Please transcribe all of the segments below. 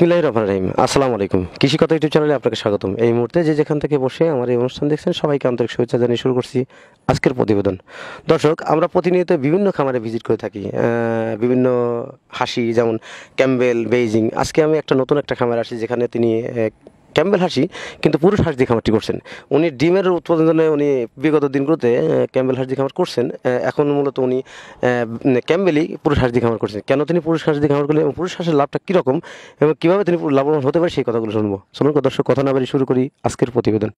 বিসমিল্লাহির রহমানির রহিম। আসসালামু আলাইকুম। কৃষি কথা ইউটিউব চ্যানেলে আপনাকে স্বাগতম। এই মুহূর্তে যে যেখান থেকে বসে আমার এই অনুষ্ঠান দেখছেন সবাইকে আন্তরিক শুভেচ্ছা জানিয়ে শুরু করছি আজকের প্রতিবেদন। দর্শক, আমরা প্রতিনিয়ত বিভিন্ন খামারে ভিজিট করে থাকি, বিভিন্ন হাসি যেমন ক্যাম্বেল, বেইজিং। আজকে আমি নতুন একটা খামারে আসি যেখানে তিনি ক্যাম্বেল হাসি কিন্তু পুরুষ হাঁস দিয়ে খামারটি করছেন। উনি ডিমের উৎপাদনে উনি বিগত দিনগুলোতে ক্যাম্বেল হাঁস দিয়ে খামার করছেন। এখন মূলত উনি ক্যাম্বেলই পুরুষ হাঁস দিয়ে খামার করছেন। কেন তিনি পুরুষ হাঁস দিয়ে খামার করলেন এবং পুরুষ হাঁসের লাভটা কীরকম এবং কীভাবে তিনি লাভবান হতে পারে সেই কথাগুলো শুনবো। শুনুন দর্শক, কথা না বাড়িয়ে শুরু করি আজকের প্রতিবেদন।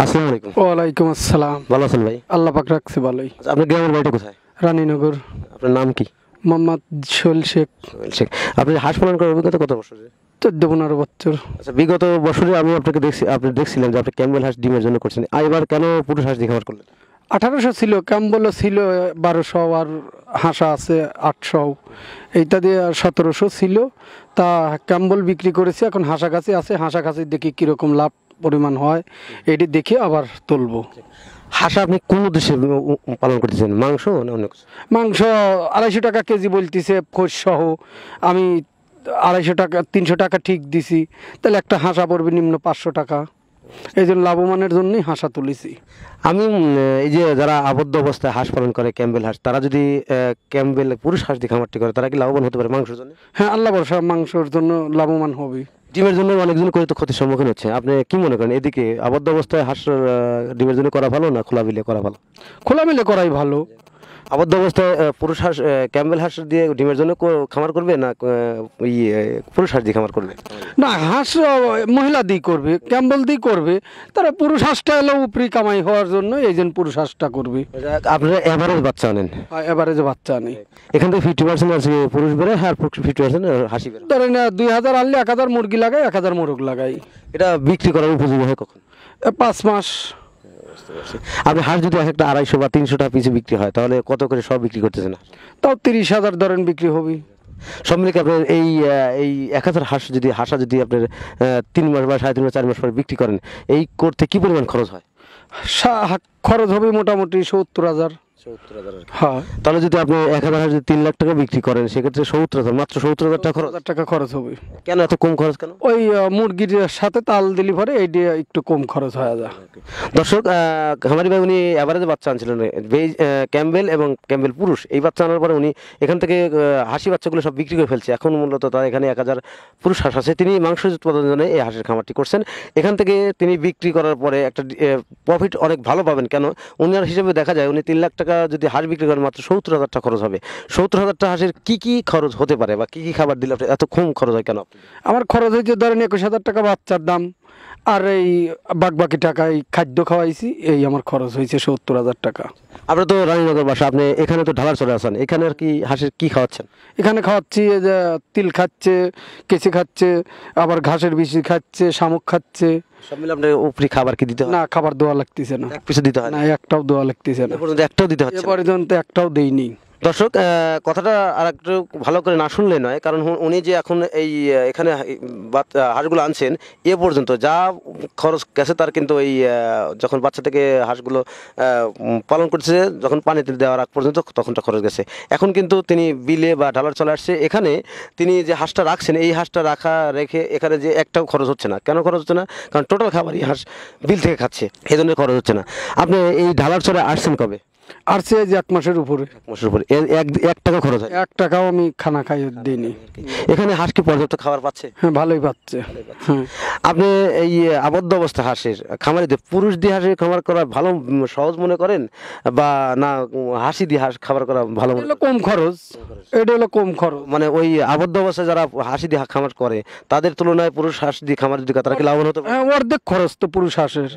আসসালামু আলাইকুম। ওয়ালাইকুম আসসালাম। ভালো আছেন ভাই? আল্লাহ পাক রাখছে ভালোই। আপনার গ্রামের বাড়িটা কোথায়? রানীনগর। আপনার নাম কি? মোহাম্মদ সোহেল শেখ। শেখ। আপনি হাঁস পালন করার অভিজ্ঞতা কত বছরের? 14-15 বছর। আচ্ছা, বিগত বছরে আমি আপনাকে আপনি দেখছিলেন যে আপনি ক্যাম্বেল হাঁস ডিমের জন্য করছেন। এবার কেন পুরুষ হাঁস দিয়ে খামার করলেন? 1800 ছিল, ক্যাম্বলও ছিল 1200, আর হাঁসা আছে 800, এইটা দিয়ে 1700 ছিল। তা ক্যাম্বল বিক্রি করেছি, এখন হাঁসা কাছে আছে। হাঁসা কাছে দেখি কীরকম লাভ পরিমাণ হয়, এটি দেখে আবার তুলবো। হাঁস আপনি কোন উদ্দেশ্যে পালন করতেছেন, মাংস না অন্য কিছু? মাংস 250 টাকা কেজি বলতেছে খোঁজ সহ। আমি 250 টাকা 300 টাকা ঠিক দিছি, তাহলে একটা হাঁসা পড়বে নিম্ন 500 টাকা। এই জন্য লাভবানের জন্যই হাঁসা তুলেছি। আমি এই যে যারা আবদ্ধ অবস্থায় হাঁস পালন করে ক্যাম্বেল হাঁস, তারা যদি ক্যাম্বেল পুরুষ হাঁস দিয়ে খামারটি করে তারা কি লাভবান হতে পারে মাংসের জন্য? হ্যাঁ, আল্লাহ ভরসা, মাংসের জন্য লাভবান হবে। ডিমের জন্য অনেকজন করে তো ক্ষতির সম্মুখীন হচ্ছে। আপনি কি মনে করেন, এদিকে আবদ্ধ অবস্থায় হাঁস ডিমের জন্য করা ভালো না খোলা বিলে করা ভালো? খোলা মেলে করাই ভালো। আবদ্ধ অবস্থায় পুরুষ হাঁস ক্যাম্বেল হাঁস দিয়ে ডিমের জন্য খামার করবে না পুরুষ হাঁস দিয়ে খামার করবে? না, হাঁস মহিলা দিয়ে করবে, ক্যাম্বেল দিয়ে করবে। তারা পুরুষ হাঁসটা এলো উপরি কামাই হওয়ার জন্য, এই জন্য পুরুষ হাঁসটা করবে। আপনারা এভারেজ বাচ্চা আনেন? এভারেজে বাচ্চা নেই। এখান থেকে 50% আছে পুরুষ বেড়ে, আর 50% হাসি বেড়ে। ধরেন 2000 আনলে 1000 মুরগি লাগাই, 1000 মোরগ লাগাই। এটা বিক্রি করার উপযোগী হয় কখন? 5 মাস। আপনি হাঁস যদি একটা 250 বা 300 টাকা পিছু বিক্রি হয় তাহলে কত করে সব বিক্রি করতেছেন? তাও 30,000 ধরেন বিক্রি হবে। সব মিলে আপনার এই 1000 হাঁসা যদি আপনার 3 মাস বা 3.5 মাস 4 মাস পরে বিক্রি করেন, এই করতে কি পরিমাণ খরচ হয়? খরচ হবে মোটামুটি 70,000। হ্যাঁ, তাহলে যদি আপনি 1000 হাঁস 3 লাখ টাকা বিক্রি করেন সেক্ষেত্রে 70,000, মাত্র 70,000 টাকা খরচ হবে। কেন এত কম খরচ কেন? ওই মুরগির সাথে তাল দিলি পরে এই দিয়ে একটু কম খরচ হয়ে যায়। দর্শক, খামারি ভাই উনি এভারেজে বাচ্চা আনছিলেন ক্যাম্বেল এবং ক্যাম্বেল পুরুষ। এই বাচ্চা আনার পরে উনি এখান থেকে হাসি বাচ্চাগুলো সব বিক্রি করে ফেলছে। এখন মূলত তার এখানে 1000 পুরুষ হাঁস আছে। তিনি মাংস উৎপাদনের জন্য এই হাঁসের খামারটি করছেন। এখান থেকে তিনি বিক্রি করার পরে একটা প্রফিট অনেক ভালো পাবেন। কেন, উনার হিসেবে দেখা যায় উনি 3 লাখ টাকা যদি হাঁস বিক্রি করেন মাত্র 70,000 টাকা খরচ হবে। 70,000 টাকা হাঁসের কি খরচ হতে পারে বা কি খাবার দিলে এত কম খরচ হয় কেন? আমার খরচ হয়েছে ধরেন 21,000 টাকা বাচ্চার দাম, আর এই বাকি টাকায় খাদ্য খাওয়াইছি, এই আমার খরচ হয়েছে 70,000 টাকা। আপনার তো রানীনগর বাসা, আপনি এখানে তো ঢালার চলে আসেন, এখানে আর কি হাঁসের কি খাওয়াচ্ছেন? এখানে খাওয়াচ্ছি যে তিল খাচ্ছে, কেঁচে খাচ্ছে, আবার ঘাসের বিচি খাচ্ছে, শামুক খাচ্ছে। সব মিলে আপনার উপরি খাবার কি দিতে হয়? না, খাবার দেওয়া লাগতেছে না। এক পিছু দিতে হয় না, একটাও দেওয়া লাগতেছে না। এ পর্যন্ত একটাও দিতে হচ্ছে? এ পর্যন্ত একটাও দেইনি। দর্শক, কথাটা আর একটু ভালো করে না শুনলে নয়, কারণ উনি যে এখন এখানে হাঁসগুলো আনছেন এ পর্যন্ত যা খরচ গেছে তার কিন্তু যখন বাচ্চা থেকে হাঁসগুলো পালন করছে, যখন পানিতে দেওয়ার আগ পর্যন্ত তখনটা খরচ গেছে। এখন কিন্তু তিনি বিলে বা ঢালার চলে আসছে, এখানে তিনি যে হাঁসটা রাখছেন এই হাঁসটা রেখে এখানে যে একটাও খরচ হচ্ছে না। কেন খরচ হচ্ছে না? কারণ টোটাল খাবারই হাঁস বিল থেকে খাচ্ছে, এই জন্য খরচ হচ্ছে না। আপনি এই ঢালার চলে আসছেন কবে? আর সে যে 1 মাসের উপরে। 1 মাসের উপরে। এক টাকা খরচ হয়? 1 টাকাও আমি খানা খাই দিইনি। এখানে হাঁস কি পর্যাপ্ত খাবার পাচ্ছে? হ্যাঁ, ভালোই পাচ্ছে। হ্যাঁ। আপনি এই আবদ্ধ অবস্থা হাঁসের খামারিতে পুরুষ দিয়ে হাঁসের খামার করা ভালো সহজ মনে করেন, বা না হাসি দিয়ে হাঁস খাবার করা ভালো মনে? কম খরচ, এটা হলো কম খরচ। মানে ওই আবদ্ধ অবস্থায় যারা হাসি দিয়ে খামার করে তাদের তুলনায় পুরুষ হাঁস দিয়ে খামার যদি তারা কি লাভবান হতে পারে? অর্ধেক খরচ তো পুরুষ হাঁসের।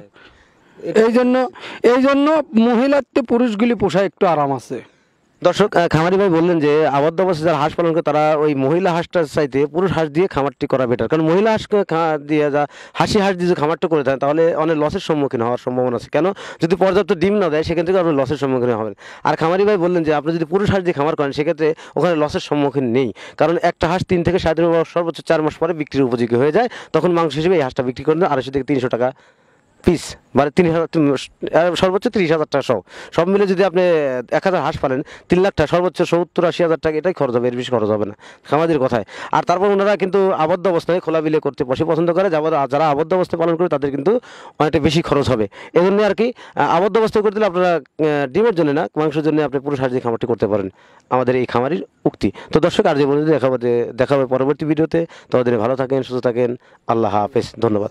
এই জন্য মহিলার তো পুরুষগুলি পোষা একটু আরাম আছে। দর্শক, খামারি ভাই বললেন যে আবদ্ধ অবস্থায় যারা হাঁস পালন করে তারা ওই মহিলা হাঁসটার চাইতে পুরুষ হাঁস দিয়ে খামারটি করা বেটার। কারণ মহিলা হাঁসকে দিয়ে হাঁস দিয়ে খামারটা করে দেন তাহলে অনেক লসের সম্মুখীন হওয়ার সম্ভাবনা আছে। কেন, যদি পর্যাপ্ত ডিম না দেয় সেখান থেকে আপনি লসের সম্মুখীন হবেন। আর খামারি ভাই বললেন যে আপনি যদি পুরুষ হাঁস দিয়ে খামার করেন সেক্ষেত্রে ওখানে লসের সম্মুখীন নেই। কারণ একটা হাঁস 3 থেকে 3.5 মাস, সর্বোচ্চ 4 মাস পরে বিক্রির উপযোগী হয়ে যায়। তখন মাংস হিসেবে এই হাঁসটা বিক্রি করেন 250 থেকে 300 টাকা পিস মানে 3,000 সর্বোচ্চ 30,000 টাকা সহ সব মিলে যদি আপনি 1,000 হাঁস পালেন 3 লাখ টাকা সর্বোচ্চ 70-80,000 টাকা এটাই খরচ হবে, এর বেশি খরচ হবে না খামারির কথায়। আর তারপর ওনারা কিন্তু আবদ্ধ অবস্থায় খোলা বিলে করতে পছন্দ করে, যারা আবদ্ধ অবস্থায় পালন করে তাদের কিন্তু অনেকটা বেশি খরচ হবে। এই জন্য আর কি আবদ্ধ অবস্থায় করে দিলে আপনারা ডিমের জন্য না, মাংসের জন্য আপনি পুরো হাঁস দিয়ে খামারটি করতে পারেন, আমাদের এই খামারির উক্তি। তো দর্শক আর যে বন্ধুদের দেখাবে পরবর্তী ভিডিওতে, ততদিনে ভালো থাকেন, সুস্থ থাকেন, আল্লাহ হাফেজ, ধন্যবাদ।